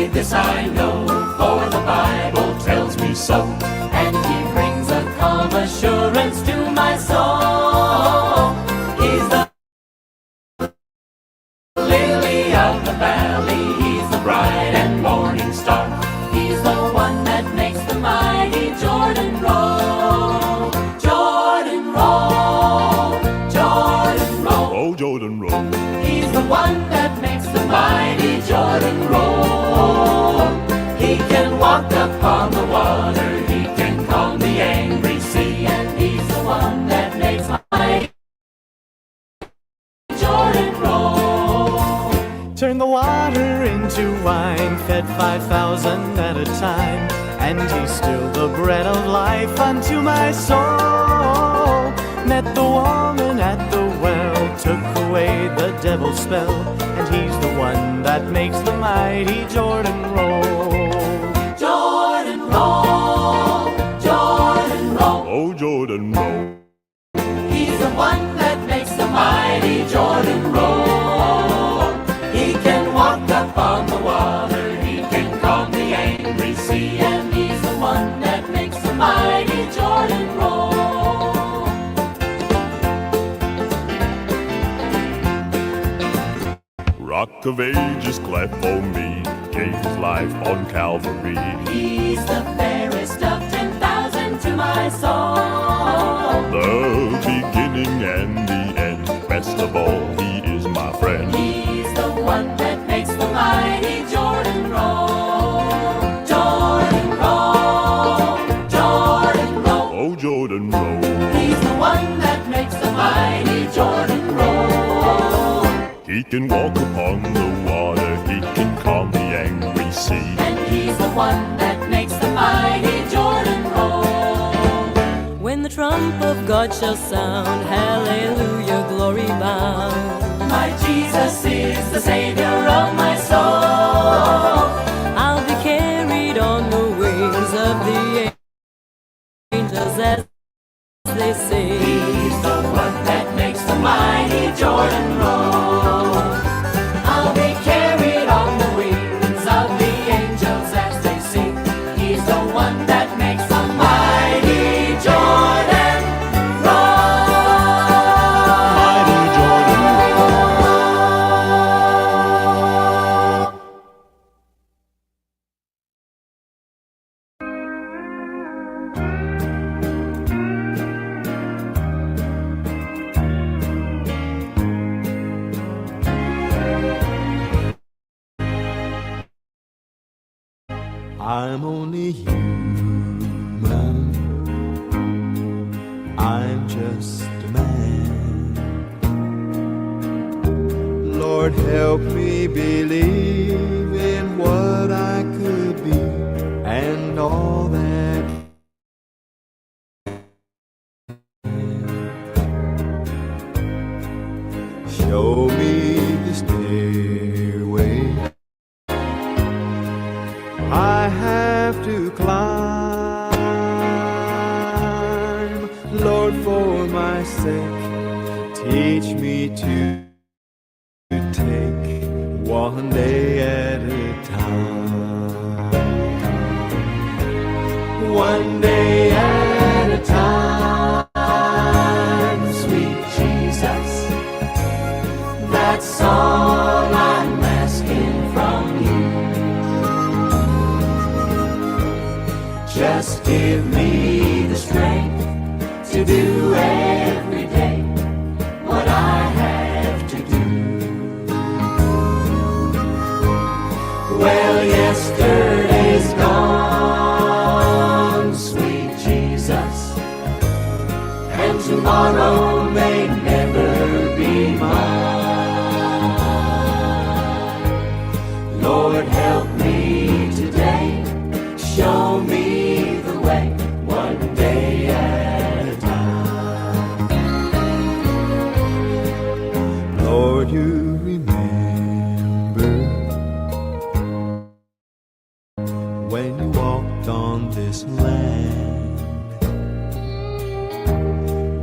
this I know, for the Bible tells me so. And he brings a calm assurance to my soul. He's the lily of the valley, he's the bright and morning star. He's the one that makes the mighty Jordan roll. Jordan roll, Jordan roll. Oh, Jordan roll. He's the one that makes the mighty Jordan roll. He can walk upon the water, he can calm the angry sea, and he's the one that makes mighty Jordan roll. Turned the water into wine, fed 5,000 at a time, and he stilled the bread of life unto my soul. Met the woman at the well, took away the devil's spell, and he's the one that makes the mighty Jordan roll. Jordan roll, Jordan roll. Oh, Jordan roll. He's the one that makes the mighty Jordan roll. He can walk upon the water, he can calm the angry sea, and he's the one that makes the mighty Jordan roll. Rock of Ages clap for me, gave his life on Calvary. He's the fairest of 10,000 to my soul. The beginning and the end, best of all, he is my friend. He's the one that makes the mighty Jordan roll. Jordan roll, Jordan roll. Oh, Jordan roll. He's the one that makes the mighty Jordan roll. He can walk upon the water, he can calm the angry sea. And he's the one that makes the mighty Jordan roll. When the trump of God shall sound, hallelujah, glory bound. My Jesus is the Savior of my soul. I'll be carried on the wings of the angels as they sing. He's the one that makes the mighty Jordan roll. I'll be carried on the wings of the angels as they sing. He's the one that makes the mighty Jordan roll. Mighty Jordan I'm only human, I'm just a man. Lord, help me believe in what I could be and all that can. Show me the stairway I have to climb. Lord, for my sake, teach me to take one day at a time. One day at a time, sweet Jesus. That's all I'm asking from you. Just give me the strength to do every day what I have to do. Well, yesterday's gone, sweet Jesus, and tomorrow may never be mine. Lord, help me today, show me the way, one day at a time. Lord, you remember when you walked on this land.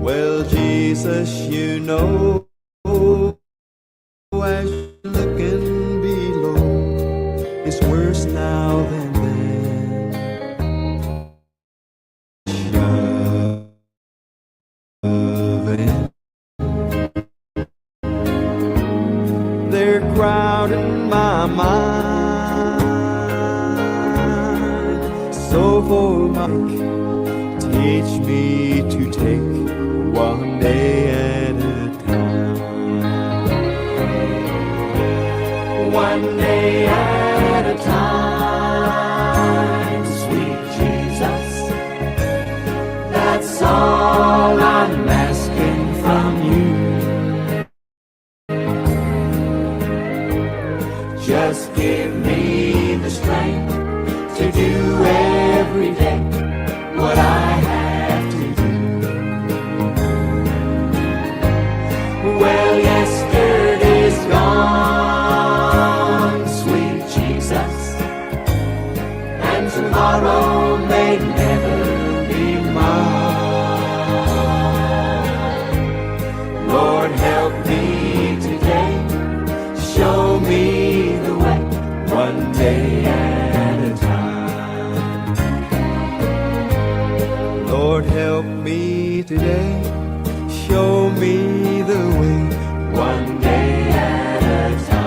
Well, Jesus, you know, as you're looking below, it's worse now in. They're crowding my mind. So for Mike, teach me to take one day at a time. One day at a time, sweet Jesus. That's all I'm asking from you. Just give me the strength to do every day what I have to do. Well, yesterday's gone, sweet Jesus, and tomorrow may never be mine. Lord, help me today, show me the way, one day at a time. Lord, help me today, show me the way, one day at a time.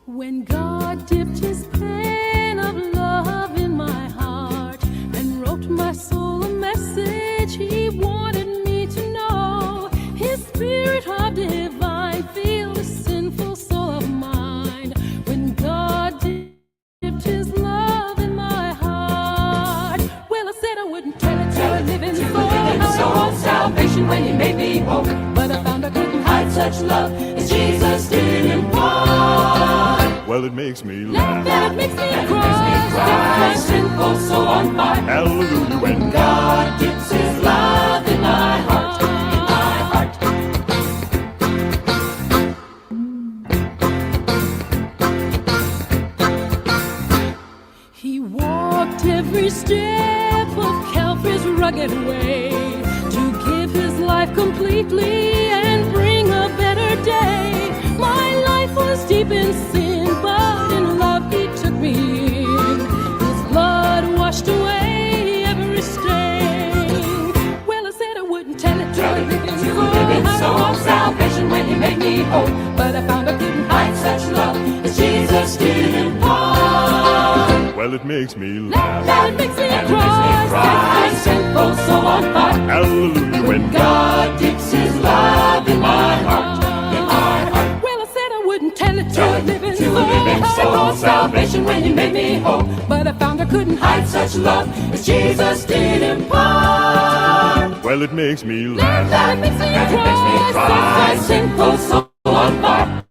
When God dipped his pen of love in my heart and wrote my soul a message he wanted me to know, his spirit of divine filled the sinful soul of mine. When God dipped his love in my heart, well, I said I wouldn't tell it to a living soul, salvation when he made me whole, but I found I couldn't hide such love as Jesus did impart. Well, it makes me laugh. That makes me cry. Sinful soul on fire. Hallelujah, when God dips his love in my heart, in my heart. He walked every step of Calvary's rugged way to give his life completely and bring a better day. My life was deep in sin, but in love he took me in. His blood washed away every stain. Well, I said I wouldn't tell it to a living soul, salvation when he made me whole, but I found I couldn't hide such love as Jesus did impart. well, it makes me laugh. That makes me cry. Sinful soul on fire. Hallelujah, when God dips his love in my heart, in my heart. Well, I said I wouldn't tell it to a living soul, salvation when he made me whole, but I found I couldn't hide such love as Jesus did impart. well, it makes me laugh. That makes me Cry, sinful soul on fire.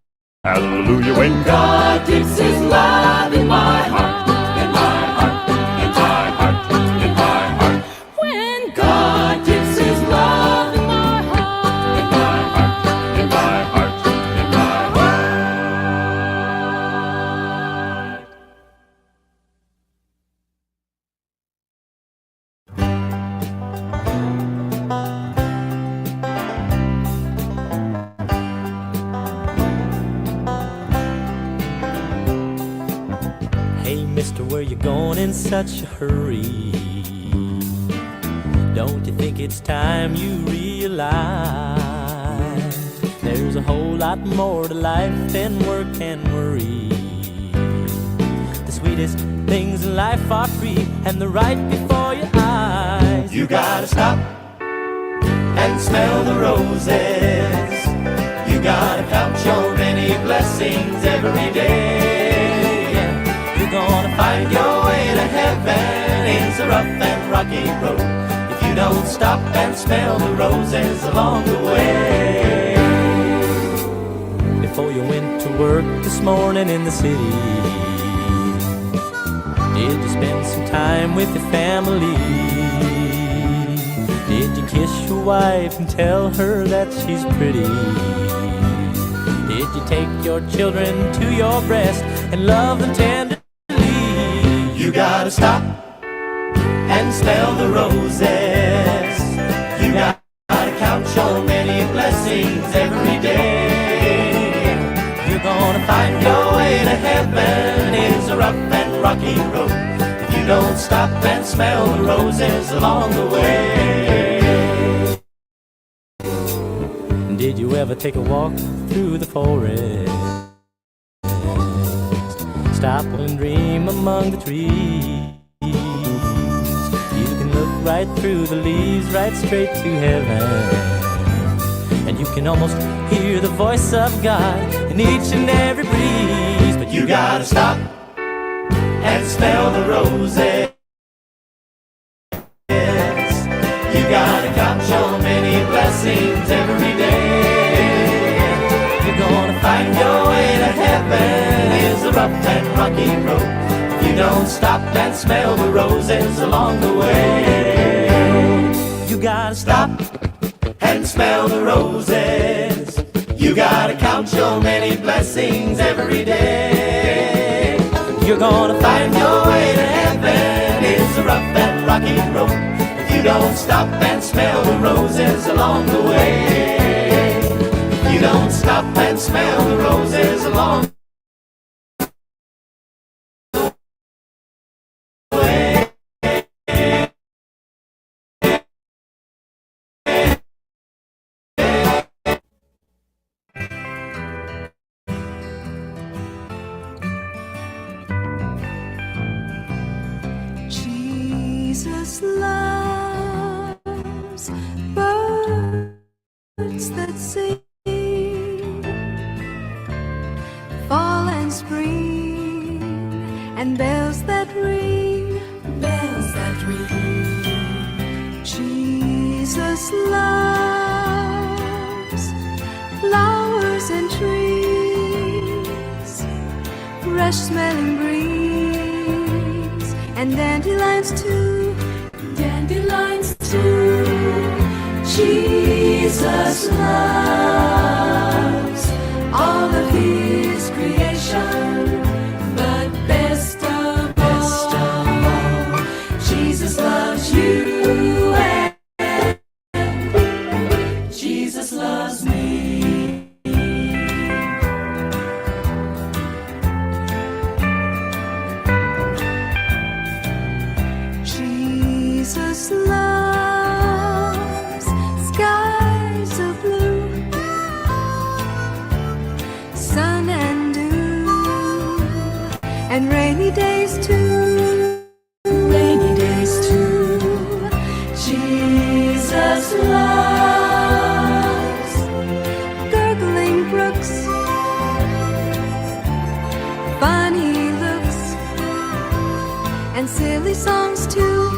Hallelujah, when God dips his love in my heart, in my heart, in my heart, in my heart. When God dips his love in my heart, in my heart, in my heart, in my heart. Hey, mister, where you going in such a hurry? Don't you think it's time you realize there's a whole lot more to life than work and worry? The sweetest things in life are free and they're right before your eyes. You gotta stop and smell the roses. You gotta count your many blessings every day. You're gonna Find your way to heaven is a rough and rocky road if you don't stop and smell the roses along the way. before you went to work this morning in the city, did you spend some time with your family? Did you kiss your wife and tell her that she's pretty? Did you take your children to your breast and love them tenderly? You gotta stop and smell the roses. You gotta count your many blessings every day. You're gonna Find your way to heaven is a rough and rocky road if you don't stop and smell the roses along the way. Did you ever take a walk through the forest? Stop and dream among the trees. You can look right through the leaves, right straight to heaven. And you can almost hear the voice of God in each and every breeze. But You gotta stop and smell the roses. You gotta count your many blessings every day. you're gonna Find your way to heaven is a rough and rocky road if you don't stop and smell the roses along the way. You gotta stop And smell the roses. You gotta count your many blessings every day. You're gonna Find your way to heaven is a rough and rocky road if you don't stop and smell the roses along the way. If you don't stop and smell the roses along the way. Jesus loves birds that sing, fall and spring, and bells that ring, bells that ring. Jesus loves flowers and trees, fresh smelling breeze, and dandelions too, dandelions too. Jesus loves all of his creation, but best of all, Jesus loves you and Jesus loves me. Jesus loves skies of blue, sun and dew, and rainy days too, rainy days too. Jesus loves gurgling brooks, funny looks, and silly songs too,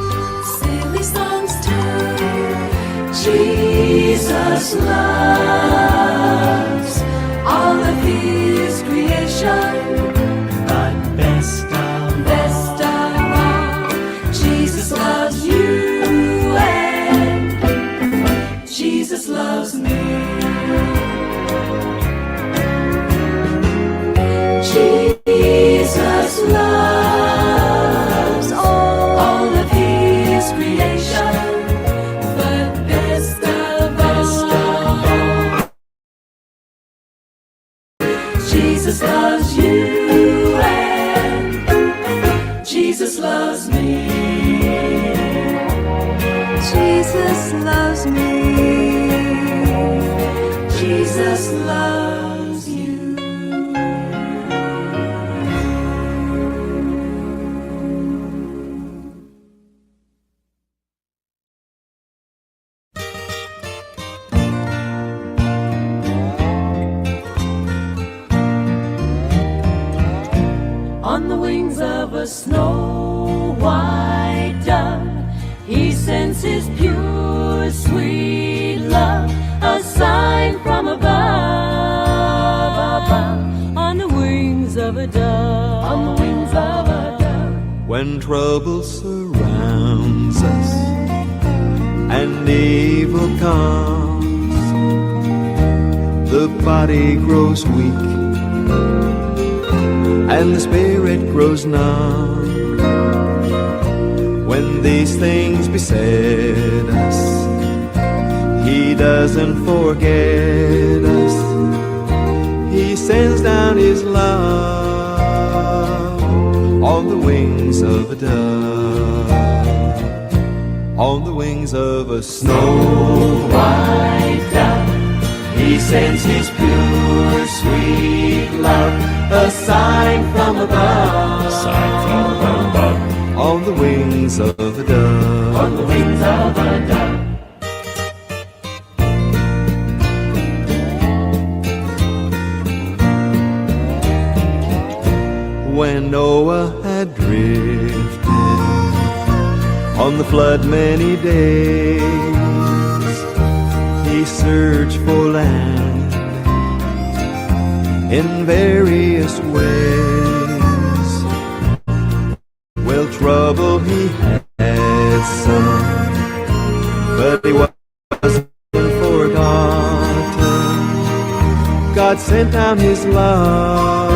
silly songs too. Jesus loves all of his creation, But best of all, Jesus loves you and Jesus loves me. Jesus loves all of his creation, but best of all, Jesus loves you and Jesus loves me. Jesus loves me. Jesus loves you. On the wings of a snow white dove, he sends his pure, sweet love, a sign from above. On the wings of a dove, on the wings of a dove. When trouble surrounds us and evil comes, the body grows weak and the spirit grows numb. When these things beside us. He doesn't forget us. He sends down His love on the wings of a dove, on the wings of a snow white dove. He sends His pure, sweet love, a sign from above, on the wings of a dove, on the wings of a dove. When Noah had drifted on the flood many days, he searched for land in various ways. Well, trouble he had some, but he wasn't forgotten. God sent down His love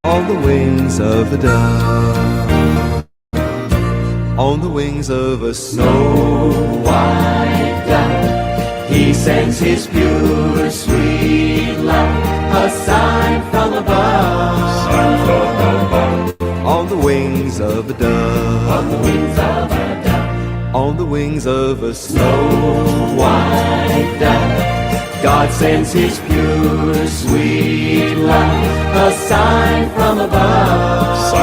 on the wings of a dove, on the wings of a snow white dove. He sends His pure, sweet love, a sign from above, on the wings of a dove, on the wings of a dove, on the wings of a snow white dove. God sends His pure, sweet love, a sign from above,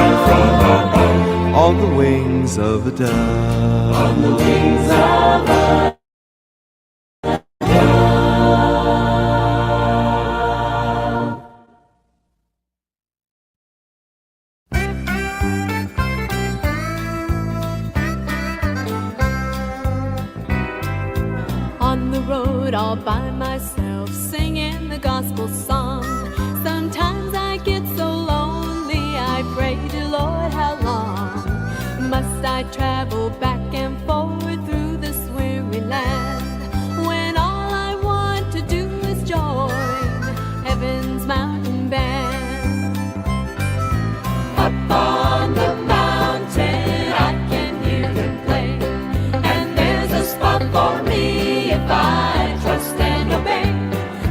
on the wings of a dove, on the wings of a dove. On the road all by myself, singing the gospel song. Sometimes I get so lonely, I pray to Lord, how long must I travel back and forth through this weary land, when all I want to do is join heaven's mountain band? Up on the mountain I can hear them play, and there's a spot for me if I trust and obey.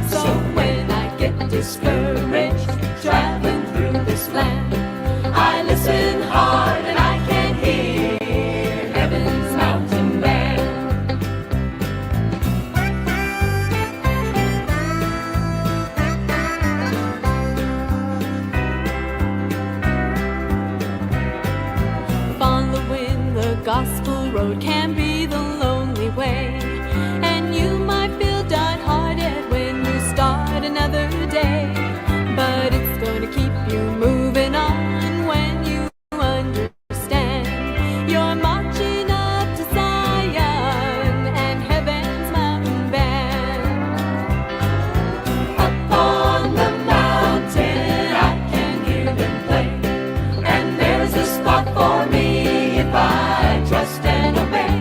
So when I get discouraged traveling through this land, I listen hard and I can hear heaven's mountain band. Following the gospel road can be the lonely way, and you might feel downhearted when you start another day. But it's going to keep you moving on when you understand you're marching up to Zion and heaven's mountain band. Up on the mountain I can hear them play, and there's a spot for me if I trust and obey.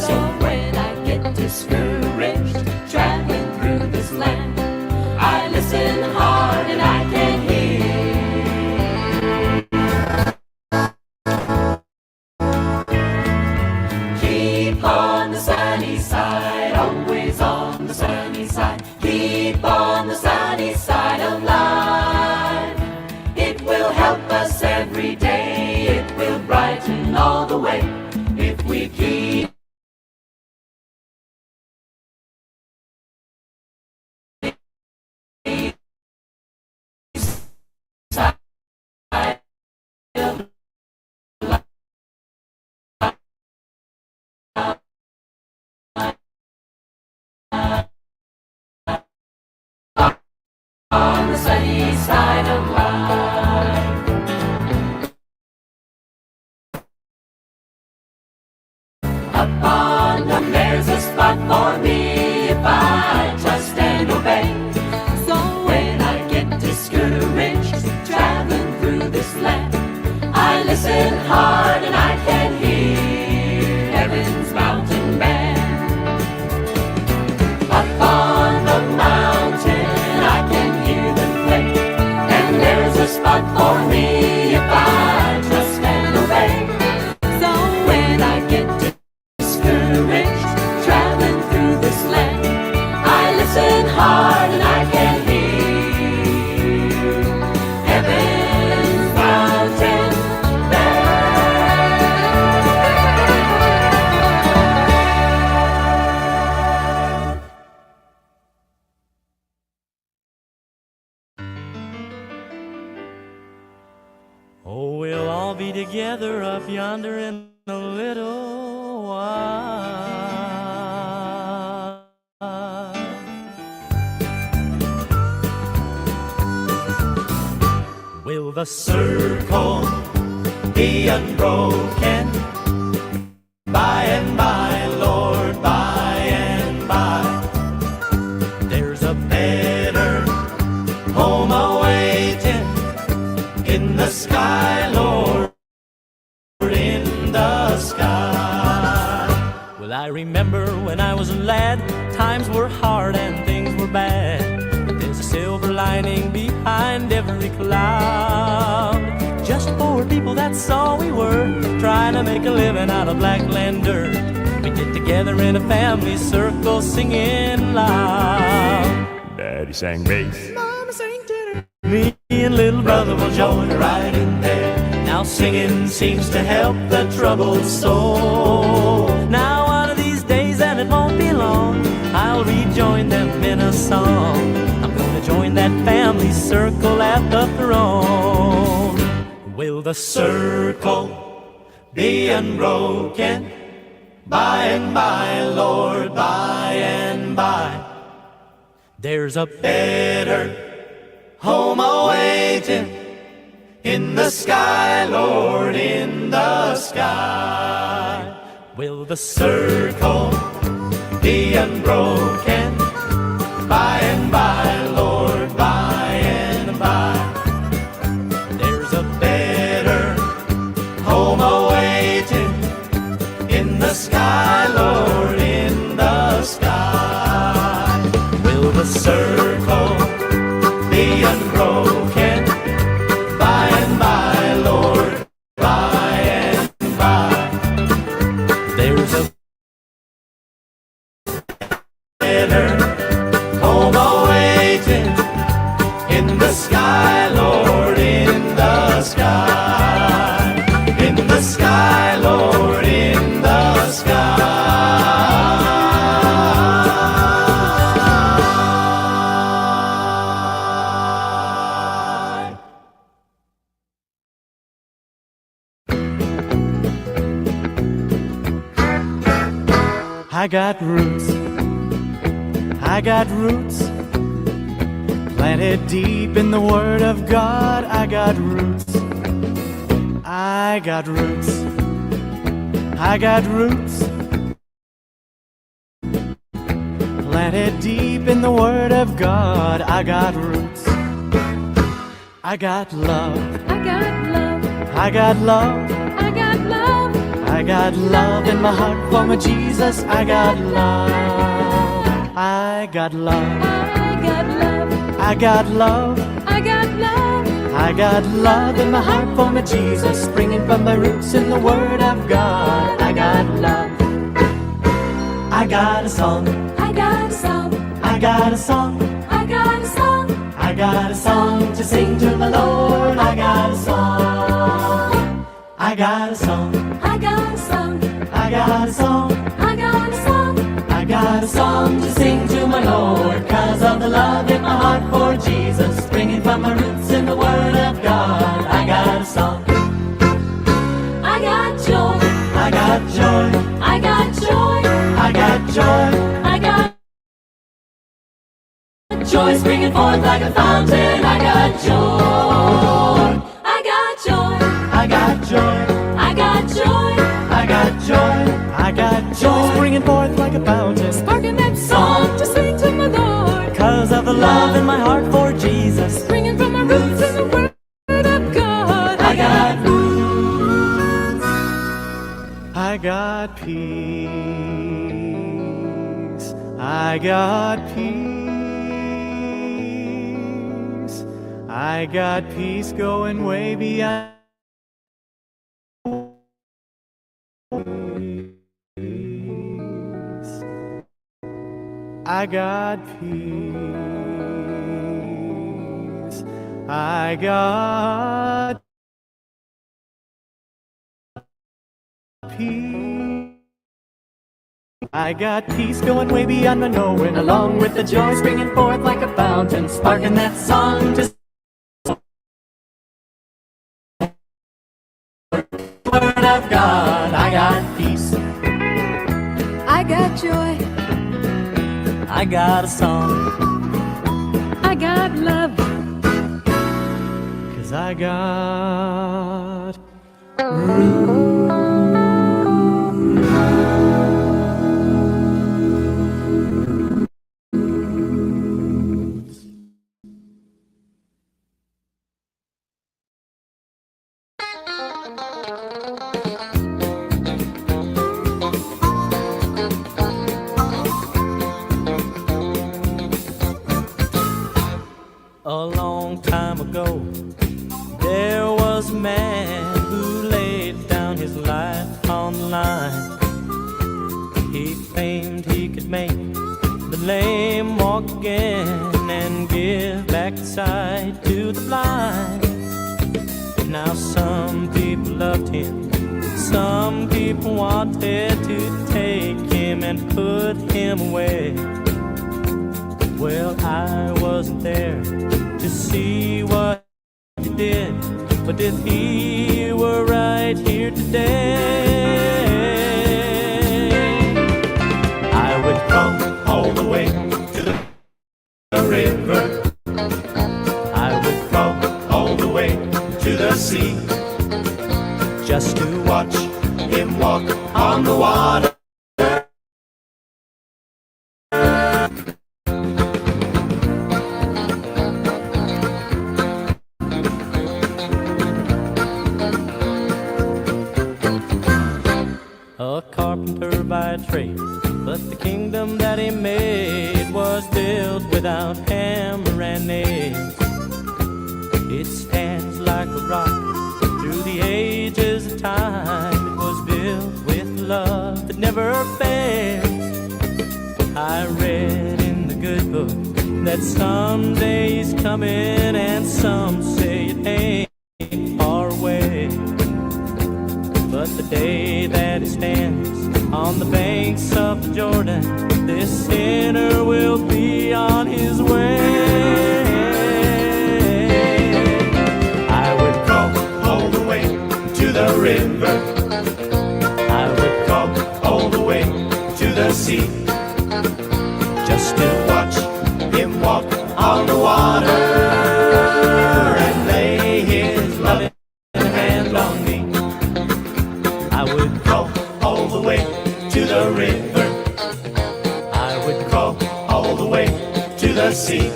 So when I get discouraged traveling through this land, I listen hard and I can hear. Keep on the sunny side, always on the sunny side. Keep on the sunny side of life. It will help us every day, it will brighten all the way if we keep on the sunny side of life. Up on the, there's a spot for me if I trust and obey. So when I get discouraged traveling through this land, I listen hard and I can hear heaven's mountain band. Up on the mountain I can hear them play, and there's a spot for me if I trust and obey. So when I get to together up yonder in a little while. Will the circle be unbroken? By and by, Lord, by and by. There's a better home awaiting in the sky, Lord, in the sky. Well, I remember when I was a lad, times were hard and things were bad, but there's a silver lining behind every cloud. Just poor people, that's all we were, trying to make a living out of blackland dirt. We get together in a family circle singing loud. Daddy sang bass, Mama sang tenor, me and little brother will join right in there. Now singing seems to help the troubled soul. Now one of these days, and it won't be long, I'll rejoin them in a song. I'm gonna join that family circle at the throne. Will the circle be unbroken? By and by, Lord, by and by. There's a better home awaiting in the sky, Lord, in the sky. Will the circle be unbroken? By and by, Lord, by and by. There's a better home awaiting in the sky, Lord, in the sky. Will the circle be unbroken? By and by, Lord, by and by. There's a better home awaiting in the sky, Lord, in the sky. In the sky, Lord, in the sky. I got roots, I got roots, planted deep in the Word of God. I got roots, I got roots, I got roots, planted deep in the Word of God. I got roots, I got love, I got love, I got love, I got love, I got love in my heart for my Jesus. I got love, I got love, I got love, I got love, I got love, I got love in my heart for my Jesus, springing from my roots in the Word of God. I got love, I got a song, I got a song, I got a song, I got a song, I got a song to sing to my Lord. I got a song, I got a song, I got a song, I got a song, I got a song, I got a song to sing to my Lord, 'cause of the love in my heart for Jesus, springing from my roots in the Word of God. I got a song, I got joy, I got joy, I got joy, I got joy, I got joy springing forth like a fountain. I got joy, I got joy, I got joy, I got joy, I got joy, I got joy springing forth like a fountain, sparking that song to sing to my Lord. 'Cause of the love in my heart for Jesus. Springing from my roots in the Word of God. I got roots, I got peace, I got peace, I got peace going way beyond. I got peace, I got peace, I got peace going way beyond my knowing, along with the joy springing forth like a fountain, sparking that song to got God, I got peace, I got joy, I got a song, I got love. 'Cause I got A long time ago, there was a man who laid down his life on the line. He claimed he could make the lame walk again and give back the sight to the blind. Now some people loved him, some people wanted to take him and put him away. Well, I wasn't there to see what he did, but if he were right here today, I would come all the way to the river. I would come all the way to the sea, just to watch him walk on the water. A carpenter by trade, but the kingdom that he made was built without hammer and nails. It stands like a rock through the ages of time. It was built with love that never fails. I read in the good book that someday he's coming, and some say it ain't far away. But the day that he stands on the banks of the Jordan, this sinner will be on his way. I would come all the way to the river. I would come all the way to the sea, just to watch him walk on the water and lay his loving hand on me. I would go all the way to the river. I would go all the way to the sea,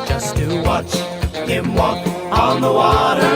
just to watch him walk on the water.